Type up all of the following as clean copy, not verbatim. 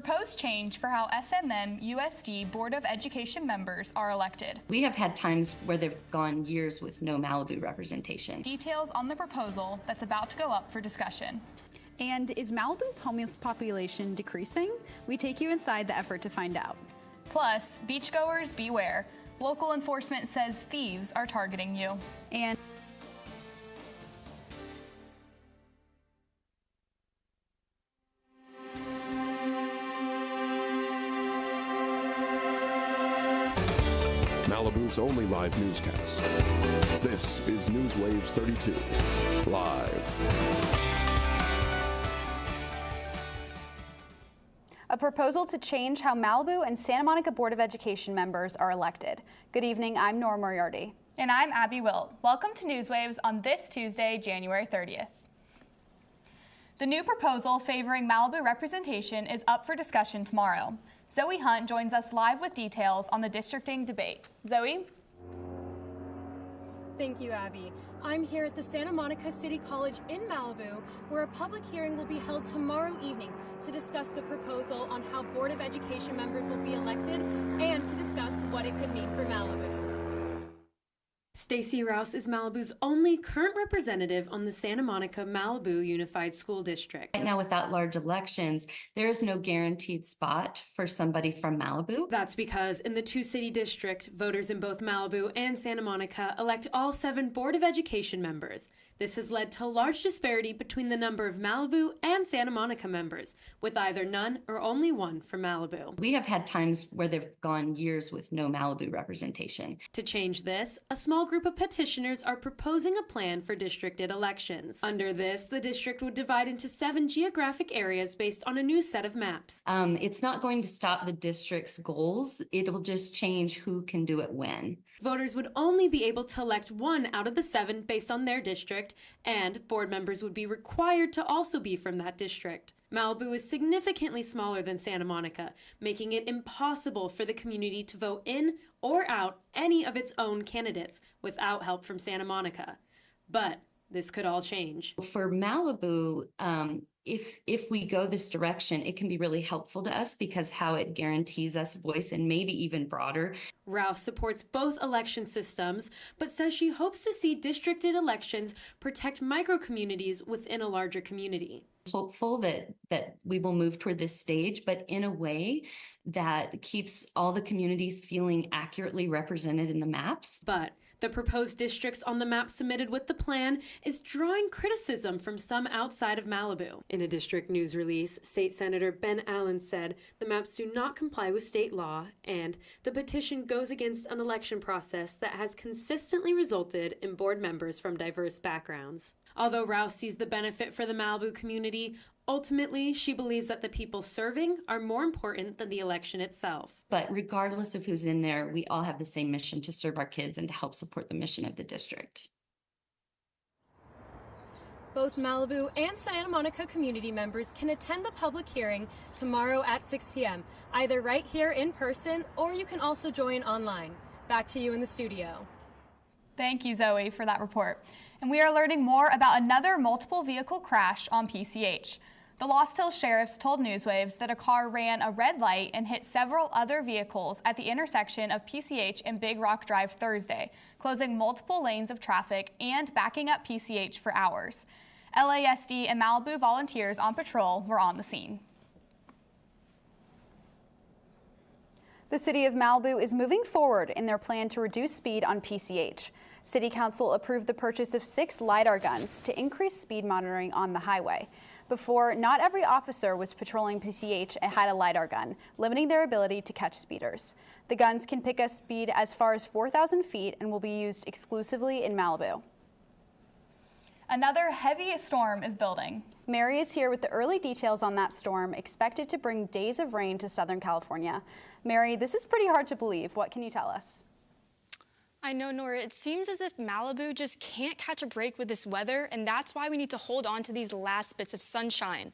proposed change for how SMM USD Board of Education members are elected. We have had times where they've gone years with no Malibu representation. Details on the proposal that's about to go up for discussion. And is Malibu's homeless population decreasing? We take you inside the effort to find out. Plus, beachgoers beware. Local enforcement says thieves are targeting you. And Malibu's only live newscast. This is NewsWaves 32, live. a proposal to change how Malibu and Santa Monica Board of Education members are elected. Good evening, I'm Nora Moriarty. And I'm Abby Wilt. Welcome to NewsWaves on this Tuesday, January 30th. The new proposal favoring Malibu representation is up for discussion tomorrow. Zoe Hunt joins us live with details on the districting debate. Zoe? Thank you, Abby. I'm here at the Santa Monica City College in Malibu, where a public hearing will be held tomorrow evening to discuss the proposal on how Board of Education members will be elected and to discuss what it could mean for Malibu. Stacey Rouse is Malibu's only current representative on the Santa Monica Malibu Unified School District. Right now, without large elections, there is no guaranteed spot for somebody from Malibu. That's because in the two-city district, voters in both Malibu and Santa Monica elect all 7 Board of Education members. This has led to a large disparity between the number of Malibu and Santa Monica members, with either none or only one from Malibu. We have had times where they've gone years with no Malibu representation. To change this, a small group of petitioners are proposing a plan for districted elections. Under this, the district would divide into 7 geographic areas based on a new set of maps. It's not going to stop the district's goals. It'll just change who can do it when. Voters would only be able to elect 1 out of the 7 based on their district, and board members would be required to also be from that district. Malibu is significantly smaller than Santa Monica, making it impossible for the community to vote in or out any of its own candidates without help from Santa Monica. But this could all change. For Malibu, if we go this direction, it can be really helpful to us because how it guarantees us voice and maybe even broader. Rouse supports both election systems, but says she hopes to see districted elections protect micro-communities within a larger community. Hopeful that we will move toward this stage, but in a way that keeps all the communities feeling accurately represented in the maps. But the proposed districts on the map submitted with the plan is drawing criticism from some outside of Malibu. In a district news release, State Senator Ben Allen said the maps do not comply with state law, and the petition goes against an election process that has consistently resulted in board members from diverse backgrounds. Although Rouse sees the benefit for the Malibu community, ultimately, she believes that the people serving are more important than the election itself. But regardless of who's in there, we all have the same mission to serve our kids and to help support the mission of the district. Both Malibu and Santa Monica community members can attend the public hearing tomorrow at 6 p.m., either right here in person or you can also join online. Back to you in the studio. Thank you, Zoe, for that report. And we are learning more about another multiple vehicle crash on PCH. The Lost Hills sheriffs told NewsWaves that a car ran a red light and hit several other vehicles at the intersection of PCH and Big Rock Drive Thursday, closing multiple lanes of traffic and backing up PCH for hours. LASD and Malibu volunteers on patrol were on the scene. The city of Malibu is moving forward in their plan to reduce speed on PCH. City Council approved the purchase of 6 LiDAR guns to increase speed monitoring on the highway. Before, not every officer was patrolling PCH and had a LiDAR gun, limiting their ability to catch speeders. The guns can pick a speed as far as 4,000 feet and will be used exclusively in Malibu. Another heavy storm is building. Mary is here with the early details on that storm, expected to bring days of rain to Southern California. Mary, this is pretty hard to believe. What can you tell us? I know, Nora, it seems as if Malibu just can't catch a break with this weather, and that's why we need to hold on to these last bits of sunshine.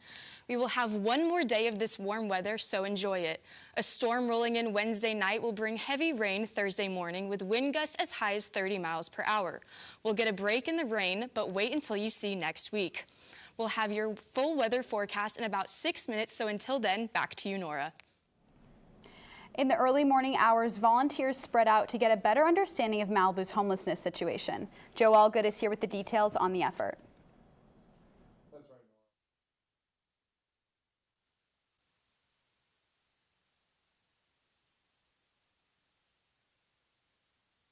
We will have one more day of this warm weather, so enjoy it. A storm rolling in Wednesday night will bring heavy rain Thursday morning with wind gusts as high as 30 miles per hour. We'll get a break in the rain, but wait until you see next week. We'll have your full weather forecast in about 6 minutes, so until then, back to you, Nora. In the early morning hours, volunteers spread out to get a better understanding of Malibu's homelessness situation. Joe Allgood is here with the details on the effort.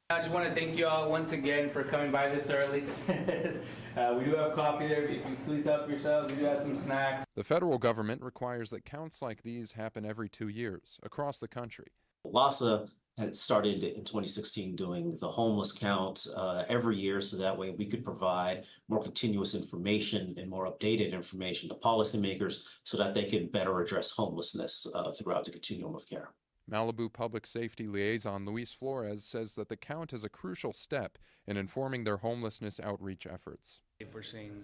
I just want to thank you all once again for coming by this early. We do have coffee there. If you please help yourselves, we do have some snacks. The federal government requires that counts like these happen every 2 years across the country. LASA had started in 2016 doing the homeless count every year, so that way we could provide more continuous information and more updated information to policymakers so that they can better address homelessness throughout the continuum of care. Malibu Public Safety Liaison Luis Flores says that the count is a crucial step in informing their homelessness outreach efforts. If we're seeing,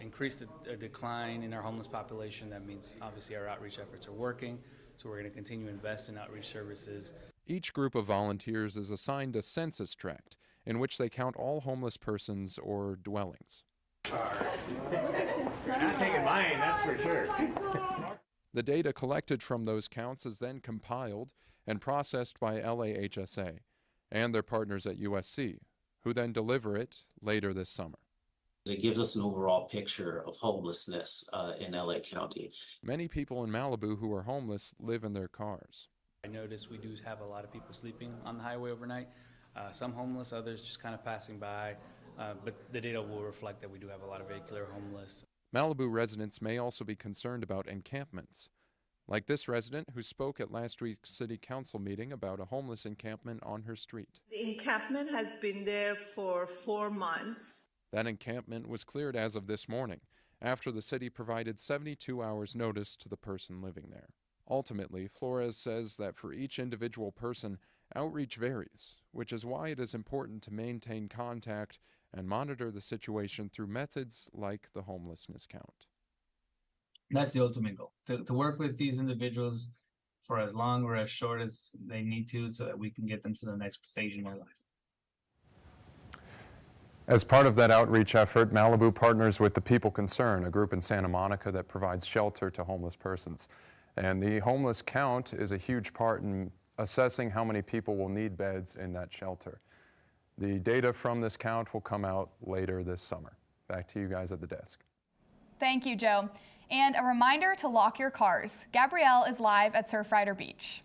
increased decline in our homeless population, that means obviously our outreach efforts are working. So we're going to continue to invest in outreach services. Each group of volunteers is assigned a census tract in which they count all homeless persons or dwellings. You're not taking mine, that's for sure. The data collected from those counts is then compiled and processed by LAHSA and their partners at USC, who then deliver it later this summer. It gives us an overall picture of homelessness in LA County. Many people in Malibu who are homeless live in their cars. I noticed we do have a lot of people sleeping on the highway overnight. Some homeless, others just kind of passing by. But the data will reflect that we do have a lot of vehicular homeless. Malibu residents may also be concerned about encampments, like this resident who spoke at last week's city council meeting about a homeless encampment on her street. The encampment has been there for 4 months. That encampment was cleared as of this morning, after the city provided 72 hours notice to the person living there. Ultimately, Flores says that for each individual person, outreach varies, which is why it is important to maintain contact and monitor the situation through methods like the homelessness count. And that's the ultimate goal, to work with these individuals for as long or as short as they need to so that we can get them to the next stage in their life. As part of that outreach effort, Malibu partners with the People Concern, a group in Santa Monica that provides shelter to homeless persons. And the homeless count is a huge part in assessing how many people will need beds in that shelter. The data from this count will come out later this summer. Back to you guys at the desk. Thank you, Joe. And a reminder to lock your cars. Gabrielle is live at Surfrider Beach.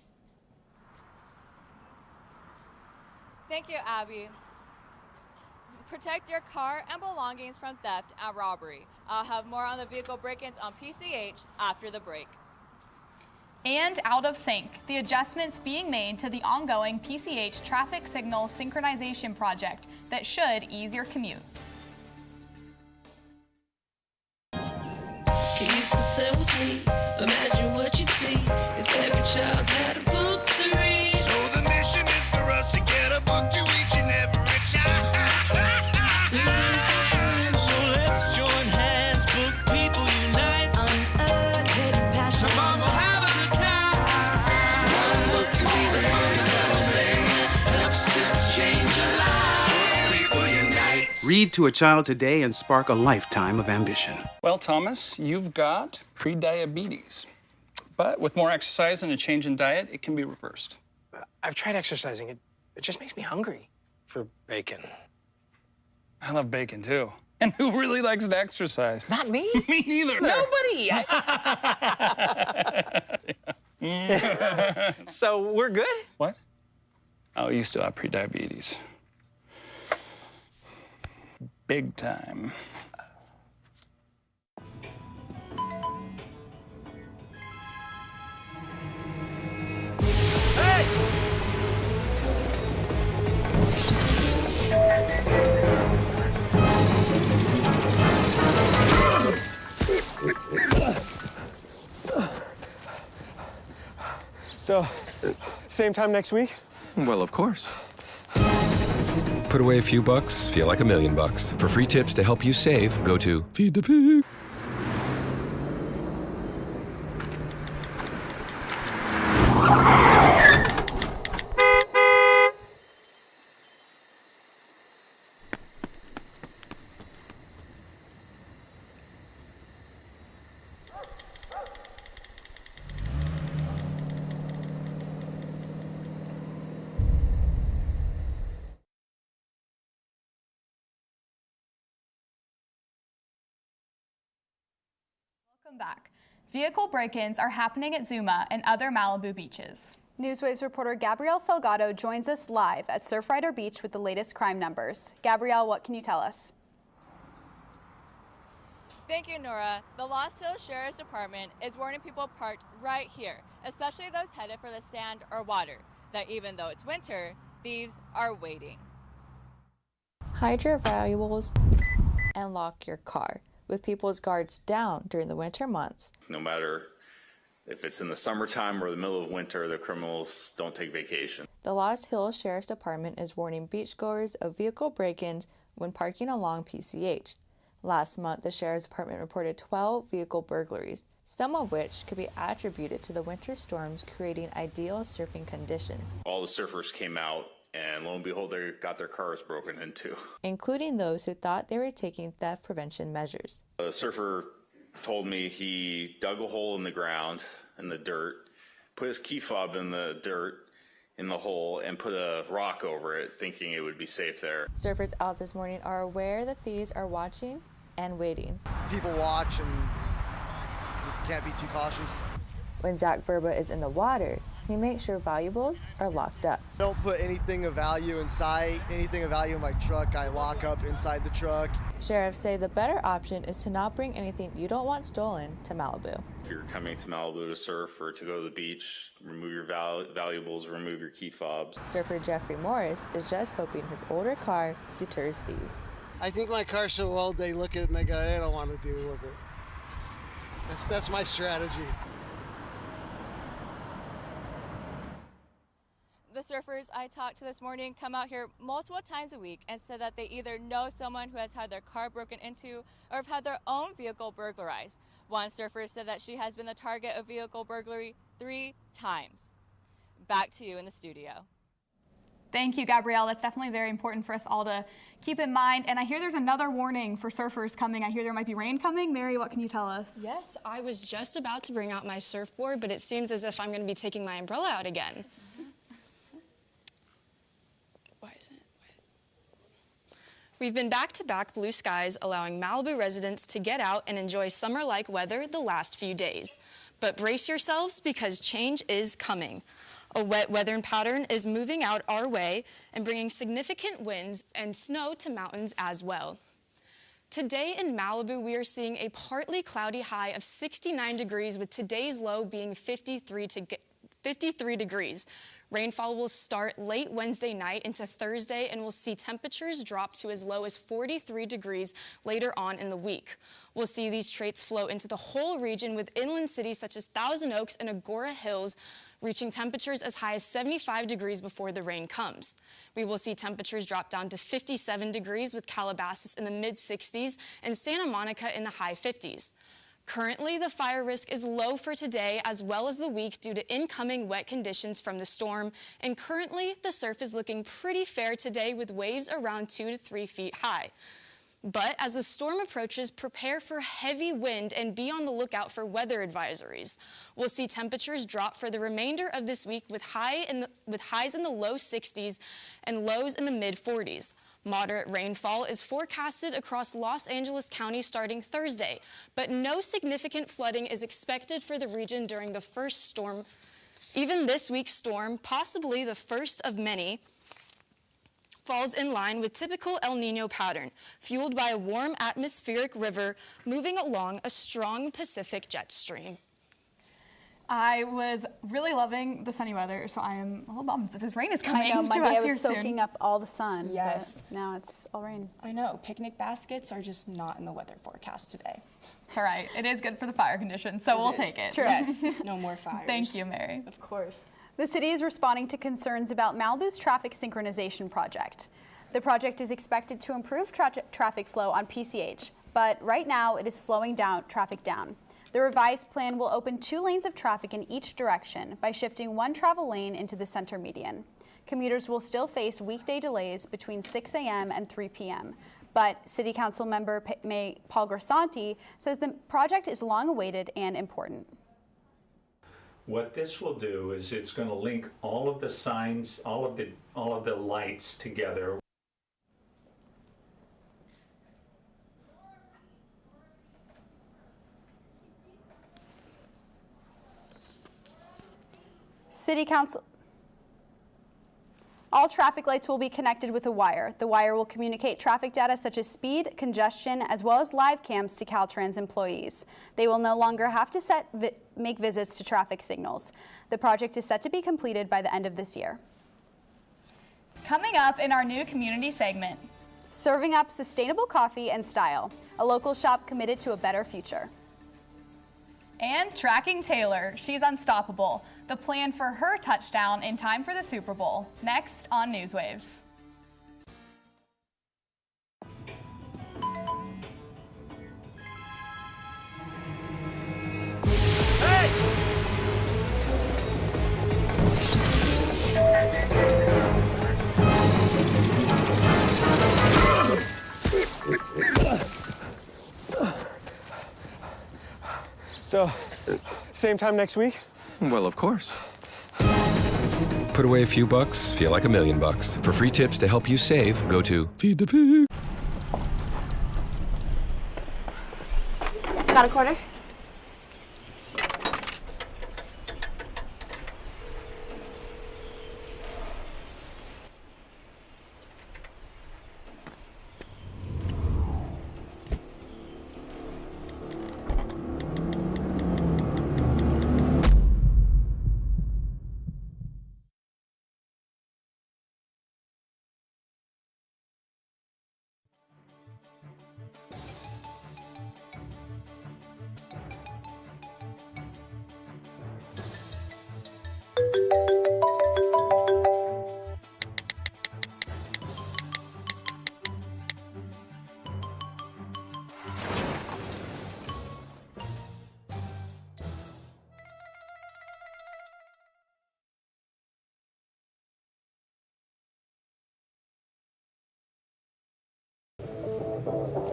Thank you, Abby. Protect your car and belongings from theft and robbery. I'll have more on the vehicle break-ins on PCH after the break. And out of sync, the adjustments being made to the ongoing PCH traffic signal synchronization project that should ease your commute. Can you consent with me? Imagine what you'd see if every child had a book to read. So the mission is for us to get a book to each and every child. So let's join hands, book people unite. Unearth hidden passion. Come on, we'll have a good time. One book can be the first thing that helps to change a life. Book people unite. Read to a child today and spark a lifetime of ambition. Well, Thomas, you've got prediabetes. But with more exercise and a change in diet, it can be reversed. I've tried exercising. It just makes me hungry for bacon. I love bacon, too. And who really likes to exercise? Not me. Me neither. Nobody. So we're good? What? Oh, you still have prediabetes. Big time. So, same time next week? Well, of course. Put away a few bucks, feel like $1 million. For free tips to help you save, go to Feed the Pig. Welcome back. Vehicle break-ins are happening at Zuma and other Malibu beaches. NewsWaves reporter Gabrielle Salgado joins us live at Surfrider Beach with the latest crime numbers. Gabrielle, what can you tell us? Thank you, Nora. The Lost Hills Sheriff's Department is warning people parked right here, especially those headed for the sand or water, that even though it's winter, thieves are waiting. Hide your valuables and lock your car, with people's guards down during the winter months. No matter if it's in the summertime or the middle of winter, the criminals don't take vacation. The Lost Hills Sheriff's Department is warning beachgoers of vehicle break-ins when parking along PCH. Last month, the Sheriff's Department reported 12 vehicle burglaries, some of which could be attributed to the winter storms creating ideal surfing conditions. All the surfers came out, and lo and behold, they got their cars broken into. Including those who thought they were taking theft prevention measures. The surfer told me he dug a hole in the ground, in the dirt, put his key fob in the dirt, in the hole, and put a rock over it, thinking it would be safe there. Surfers out this morning are aware that thieves are watching and waiting. People watch and just can't be too cautious. When Zach Verba is in the water, he makes sure valuables are locked up. Don't put anything of value in sight, anything of value in my truck, I lock up inside the truck. Sheriffs say the better option is to not bring anything you don't want stolen to Malibu. If you're coming to Malibu to surf or to go to the beach, remove your valuables, remove your key fobs. Surfer Jeffrey Morris is just hoping his older car deters thieves. I think my car's so old, they look at it and they go, they don't want to deal with it. That's my strategy. The surfers I talked to this morning come out here multiple times a week and said that they either know someone who has had their car broken into or have had their own vehicle burglarized. One surfer said that she has been the target of vehicle burglary 3 times. Back to you in the studio. Thank you, Gabrielle. That's definitely very important for us all to keep in mind. And I hear there's another warning for surfers coming. I hear there might be rain coming. Mary, what can you tell us? Yes, I was just about to bring out my surfboard, but it seems as if I'm going to be taking my umbrella out again. Why is it? We've been back-to-back blue skies, allowing Malibu residents to get out and enjoy summer-like weather the last few days. But brace yourselves because change is coming. A wet weather pattern is moving out our way and bringing significant winds and snow to mountains as well. Today in Malibu, we are seeing a partly cloudy high of 69 degrees with today's low being 53 degrees. Rainfall will start late Wednesday night into Thursday, and we'll see temperatures drop to as low as 43 degrees later on in the week. We'll see these traits flow into the whole region, with inland cities such as Thousand Oaks and Agora Hills reaching temperatures as high as 75 degrees before the rain comes. We will see temperatures drop down to 57 degrees with Calabasas in the mid-60s and Santa Monica in the high 50s. Currently, the fire risk is low for today as well as the week due to incoming wet conditions from the storm, and currently the surf is looking pretty fair today with waves around 2 to 3 feet high. But as the storm approaches, prepare for heavy wind and be on the lookout for weather advisories. We'll see temperatures drop for the remainder of this week with highs in the low 60s and lows in the mid 40s. Moderate rainfall is forecasted across Los Angeles County starting Thursday, but no significant flooding is expected for the region during the first storm. Even this week's storm, possibly the first of many, falls in line with typical El Nino pattern, fueled by a warm atmospheric river moving along a strong Pacific jet stream. I was really loving the sunny weather, so I am a little bummed that this rain is coming I know, to Monday us I here was soaking soon. up all the sun. Yes. But now it's all rain. I know, picnic baskets are just not in the weather forecast today. It's all right. It is good for the fire conditions, so we'll take it. True. Yes, no more fires. Thank you, Mary. Of course. The city is responding to concerns about Malibu's traffic synchronization project. The project is expected to improve traffic flow on PCH, but right now it is slowing traffic down. The revised plan will open 2 lanes of traffic in each direction by shifting 1 travel lane into the center median. Commuters will still face weekday delays between 6 a.m. and 3 p.m., but City Council member Paul Grisanti says the project is long awaited and important. What this will do is it's going to link all of the signs, all of the lights together. City Council. All traffic lights will be connected with a wire. The wire will communicate traffic data such as speed, congestion, as well as live cams to Caltrans employees. They will no longer have to make visits to traffic signals. The project is set to be completed by the end of this year. Coming up in our new community segment. Serving up sustainable coffee and style. A local shop committed to a better future. And tracking Taylor. She's unstoppable. The plan for her touchdown in time for the Super Bowl. Next on NewsWaves. So, same time next week? Well, of course. Put away a few bucks, feel like $1 million. For free tips to help you save, go to Feed the Pig. Got a quarter?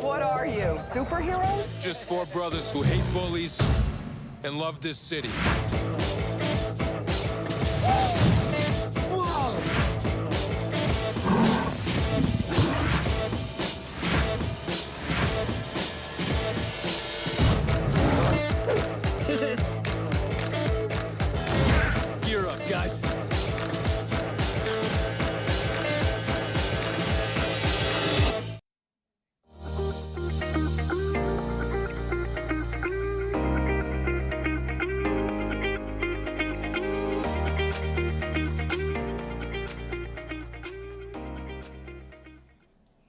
What are you, superheroes? Just four brothers who hate bullies and love this city. Gear up, guys.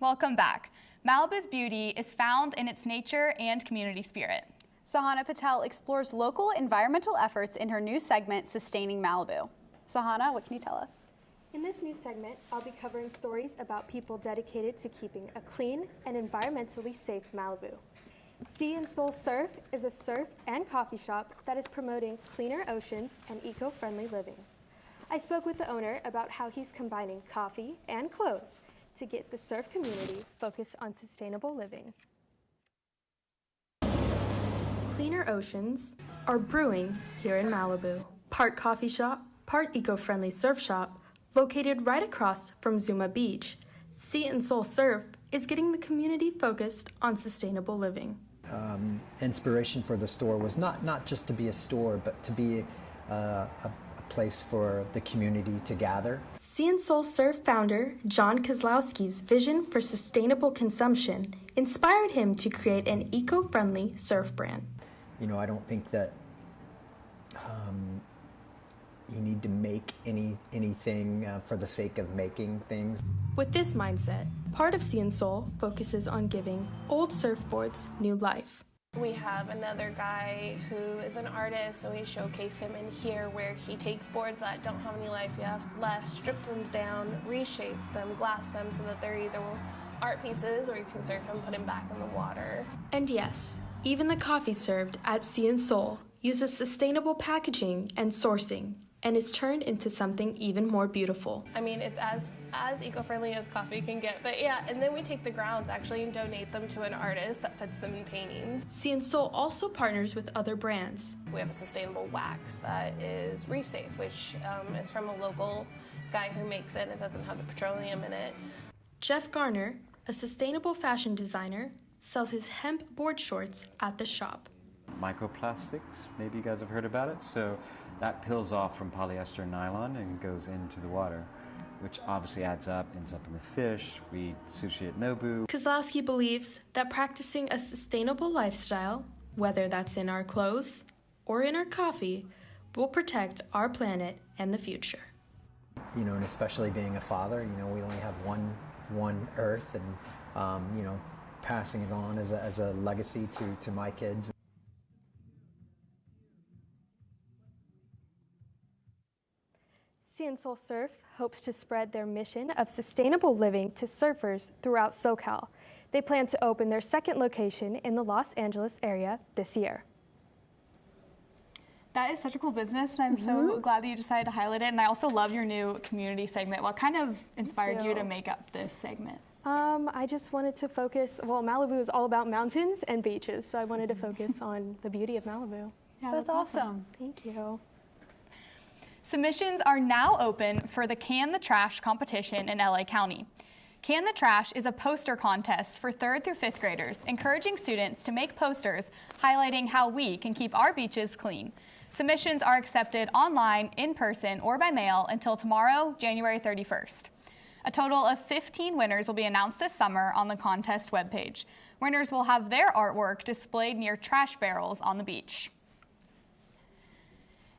Welcome back. Malibu's beauty is found in its nature and community spirit. Sahana Patel explores local environmental efforts in her new segment, Sustaining Malibu. Sahana, what can you tell us? In this new segment, I'll be covering stories about people dedicated to keeping a clean and environmentally safe Malibu. Sea and Soul Surf is a surf and coffee shop that is promoting cleaner oceans and eco-friendly living. I spoke with the owner about how he's combining coffee and clothes to get the surf community focused on sustainable living. Cleaner oceans are brewing here in Malibu. Part coffee shop, part eco-friendly surf shop, located right across from Zuma Beach, Sea and Soul Surf is getting the community focused on sustainable living. Inspiration for the store was not just to be a store, but to be a place for the community to gather. Sea and Soul Surf founder John Kozlowski's vision for sustainable consumption inspired him to create an eco-friendly surf brand. You know, I don't think that you need to make anything for the sake of making things. With this mindset, part of Sea and Soul focuses on giving old surfboards new life. We have another guy who is an artist, so we showcase him in here where he takes boards that don't have any life left, strips them down, reshapes them, glass them so that they're either art pieces or you can surf them, put them back in the water. And yes, even the coffee served at Sea and Soul uses sustainable packaging and sourcing and is turned into something even more beautiful. I mean, it's as eco-friendly as coffee can get, but yeah, and then we take the grounds actually and donate them to an artist that puts them in paintings. Sea and Soul also partners with other brands. We have a sustainable wax that is reef safe, which is from a local guy who makes it and it doesn't have the petroleum in it. Jeff Garner, a sustainable fashion designer, sells his hemp board shorts at the shop. microplastics. Maybe you guys have heard about it. So that peels off from polyester and nylon and goes into the water, which obviously adds up, ends up in the fish. We eat sushi at Nobu. Kozlowski believes that practicing a sustainable lifestyle, whether that's in our clothes or in our coffee, will protect our planet and the future. You know, and especially being a father, you know, we only have one Earth, and you know, passing it on as a legacy to my kids. Sea and Soul Surf hopes to spread their mission of sustainable living to surfers throughout SoCal. They plan to open their second location in the Los Angeles area this year. That is such a cool business, and I'm so glad that you decided to highlight it. And I also love your new community segment. What kind of inspired you to make up this segment? I just wanted to focus, well, Malibu is all about mountains and beaches, so I wanted to focus on the beauty of Malibu. Yeah, that's awesome. Thank you. Submissions are now open for the Can the Trash competition in LA County. Can the Trash is a poster contest for 3rd through 5th graders, encouraging students to make posters highlighting how we can keep our beaches clean. Submissions are accepted online, in person, or by mail until tomorrow, January 31st. A total of 15 winners will be announced this summer on the contest webpage. Winners will have their artwork displayed near trash barrels on the beach.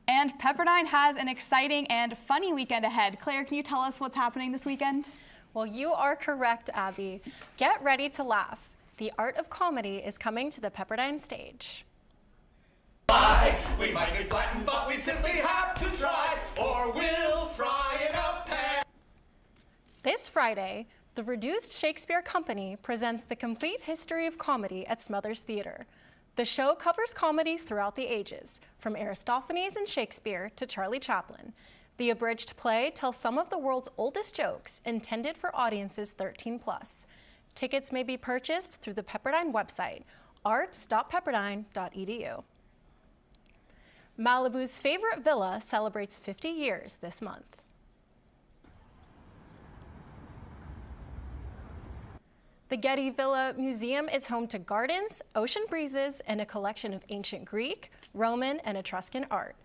And Pepperdine has an exciting and funny weekend ahead. Claire, can you tell us what's happening this weekend? Well, you are correct, Abby. Get ready to laugh. The art of comedy is coming to the Pepperdine stage. We might be flattened, but we simply have to try, or we'll fry in a pan. This Friday, the Reduced Shakespeare Company presents the complete history of comedy at Smothers Theater. The show covers comedy throughout the ages, from Aristophanes and Shakespeare to Charlie Chaplin. The abridged play tells some of the world's oldest jokes intended for audiences 13+. Tickets may be purchased through the Pepperdine website, arts.pepperdine.edu. Malibu's favorite villa celebrates 50 years this month. The Getty Villa Museum is home to gardens, ocean breezes, and a collection of ancient Greek, Roman, and Etruscan art.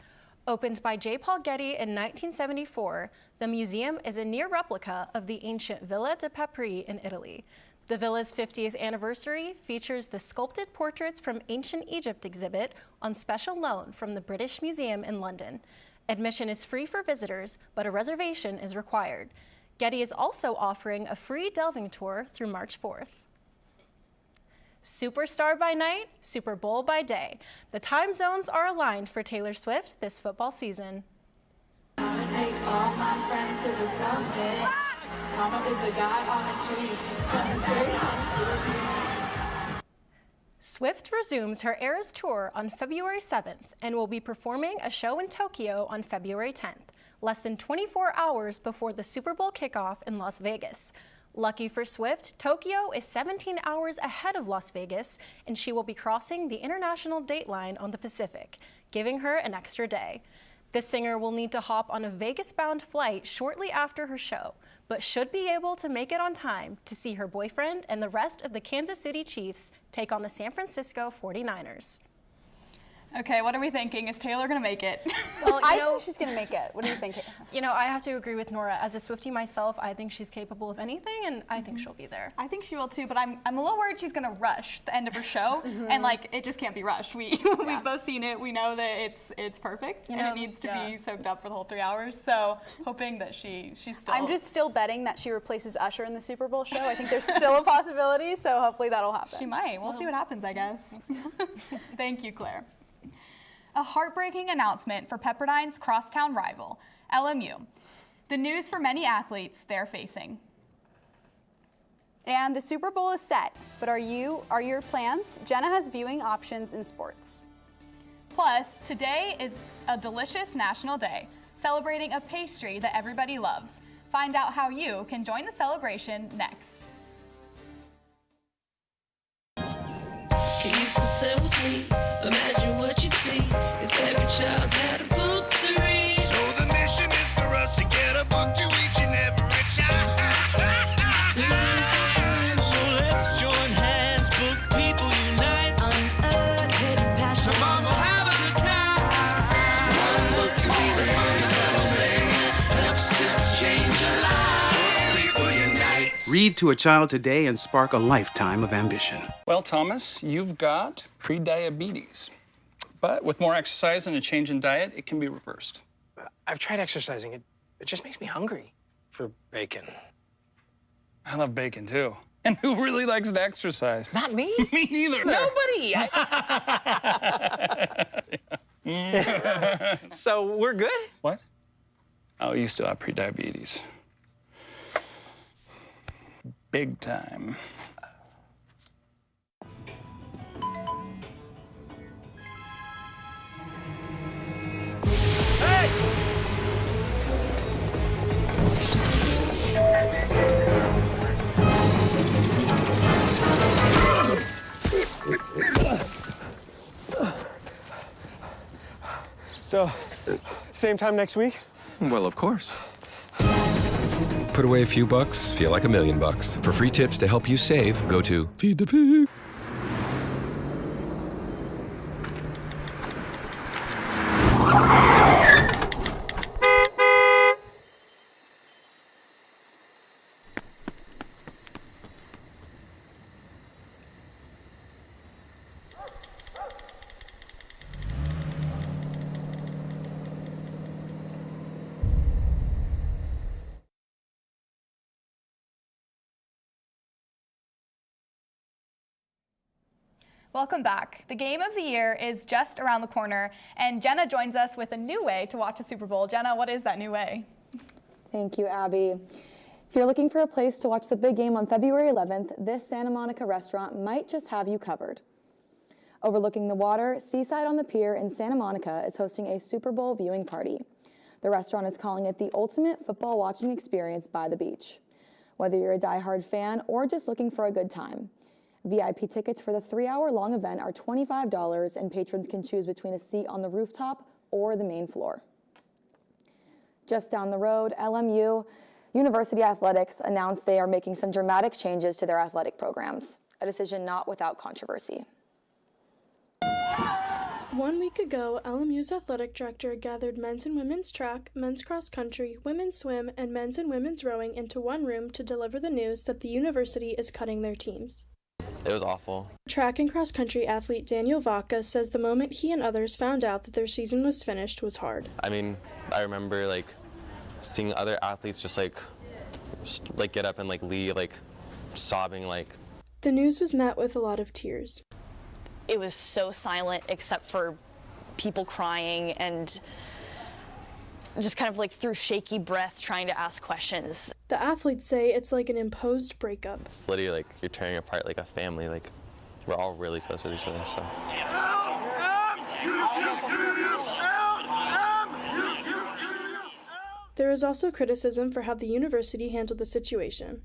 Opened by J. Paul Getty in 1974, the museum is a near replica of the ancient Villa de Papri in Italy. The villa's 50th anniversary features the sculpted portraits from ancient Egypt exhibit on special loan from the British Museum in London. Admission is free for visitors, but a reservation is required. Getty is also offering a free delving tour through March 4th. Superstar by night, Super Bowl by day. The time zones are aligned for Taylor Swift this football season. Takes all my friends to the summit. Mama is the guy on the trees. Swift resumes her Eras Tour on February 7th and will be performing a show in Tokyo on February 10th, less than 24 hours before the Super Bowl kickoff in Las Vegas. Lucky for Swift, Tokyo is 17 hours ahead of Las Vegas, and she will be crossing the international date line on the Pacific, giving her an extra day. The singer will need to hop on a Vegas-bound flight shortly after her show, but should be able to make it on time to see her boyfriend and the rest of the Kansas City Chiefs take on the San Francisco 49ers. Okay, what are we thinking? Is Taylor gonna make it? Well, I think she's gonna make it. What do you think? You know, I have to agree with Nora. As a Swiftie myself, I think she's capable of anything, and I think she'll be there. I think she will too, but I'm a little worried she's gonna rush the end of her show, and like it just can't be rushed. We've both seen it. We know that it's perfect, and it needs to be soaked up for the whole 3 hours. So hoping that she's still. I'm just still betting that she replaces Usher in the Super Bowl show. I think there's still a possibility, so hopefully that'll happen. She might. We'll see what happens, I guess. Thank you, Claire. A heartbreaking announcement for Pepperdine's crosstown rival, LMU. The news for many athletes they're facing. And the Super Bowl is set, but are your plans? Jenna has viewing options in sports. Plus, today is a delicious national day, celebrating a pastry that everybody loves. Find out how you can join the celebration next. You can sit with me, imagine what you'd see if every child had a book to read. So the mission is for us to get a book to each and every child. So let's join hands, book people unite, unearth hidden passion. Read to a child today and spark a lifetime of ambition. Well, Thomas, you've got prediabetes. But with more exercise and a change in diet, it can be reversed. I've tried exercising. It just makes me hungry for bacon. I love bacon, too. And who really likes to exercise? Not me. Me neither. Nobody. So we're good? What? Oh, you still have prediabetes. Big time. So, same time next week? Well, of course. Put away a few bucks, feel like $1 million. For free tips to help you save, go to Feed the Pig. Welcome back. The game of the year is just around the corner, and Jenna joins us with a new way to watch a Super Bowl. Jenna, what is that new way? Thank you, Abby. If you're looking for a place to watch the big game on February 11th, this Santa Monica restaurant might just have you covered. Overlooking the water, Seaside on the Pier in Santa Monica is hosting a Super Bowl viewing party. The restaurant is calling it the ultimate football watching experience by the beach. Whether you're a diehard fan or just looking for a good time, VIP tickets for the 3-hour-long event are $25, and patrons can choose between a seat on the rooftop or the main floor. Just down the road, LMU University Athletics announced they are making some dramatic changes to their athletic programs, a decision not without controversy. 1 week ago, LMU's athletic director gathered men's and women's track, men's cross country, women's swim, and men's and women's rowing into one room to deliver the news that the university is cutting their teams. It was awful. Track and cross country athlete Daniel Vaca says the moment he and others found out that their season was finished was hard. I mean, I remember seeing other athletes just get up and leave, sobbing. The news was met with a lot of tears. It was so silent except for people crying and just kind of through shaky breath trying to ask questions. The athletes say it's like an imposed breakup. It's literally you're tearing apart like a family. We're all really close with each other, so. There is also criticism for how the university handled the situation.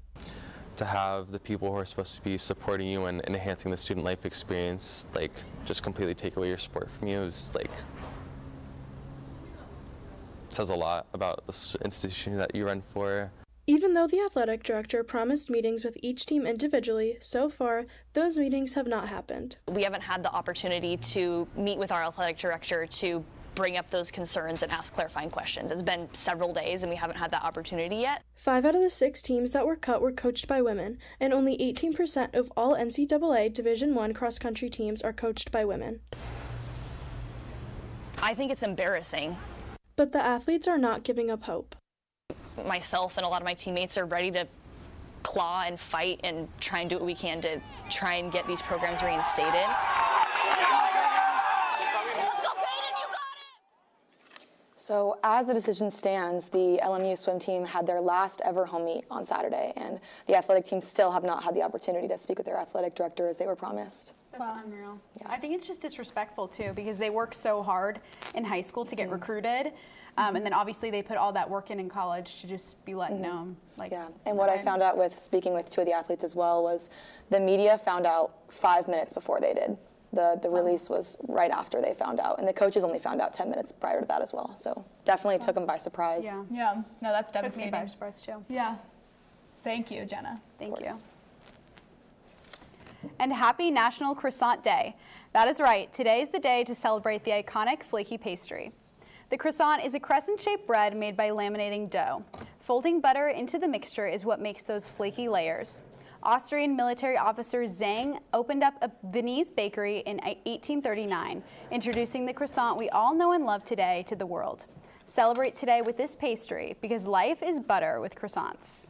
To have the people who are supposed to be supporting you and enhancing the student life experience, just completely take away your sport from you is says a lot about the institution that you run for. Even though the athletic director promised meetings with each team individually, so far, those meetings have not happened. We haven't had the opportunity to meet with our athletic director to bring up those concerns and ask clarifying questions. It's been several days and we haven't had that opportunity yet. 5 out of the 6 teams that were cut were coached by women, and only 18% of all NCAA Division I cross-country teams are coached by women. I think it's embarrassing. But the athletes are not giving up hope. Myself and a lot of my teammates are ready to claw and fight and try and do what we can to try and get these programs reinstated. So as the decision stands, the LMU swim team had their last ever home meet on Saturday, and the athletic team still have not had the opportunity to speak with their athletic director as they were promised. That's unreal. Yeah. I think it's just disrespectful too, because they work so hard in high school to get recruited, and then obviously they put all that work in college to just be let known. Yeah, and what I found out with speaking with 2 of the athletes as well was the media found out 5 minutes before they did. The release was right after they found out, and the coaches only found out 10 minutes prior to that as well. So definitely took them by surprise. Yeah. No, that's devastating. By surprise too. Yeah. Thank you, Jenna. Thank you. And happy National Croissant Day. That is right. Today is the day to celebrate the iconic flaky pastry. The croissant is a crescent-shaped bread made by laminating dough. Folding butter into the mixture is what makes those flaky layers. Austrian military officer Zhang opened up a Viennese bakery in 1839, introducing the croissant we all know and love today to the world. Celebrate today with this pastry because life is butter with croissants.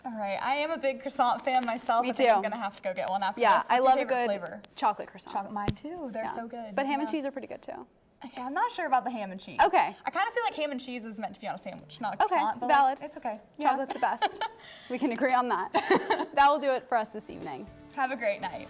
All right, I am a big croissant fan myself. Me I think too. I'm gonna have to go get one after Yeah, this. I What's your love a favorite good flavor? chocolate croissant. Chocolate, mine too. They're Yeah. so good. But ham and Yeah. cheese are pretty good too. Okay, I'm not sure about the ham and cheese. Okay. I kind of feel like ham and cheese is meant to be on a sandwich, not a Okay, croissant. But valid. Like, it's okay. Chocolate's the best. We can agree on that. That will do it for us this evening. Have a great night.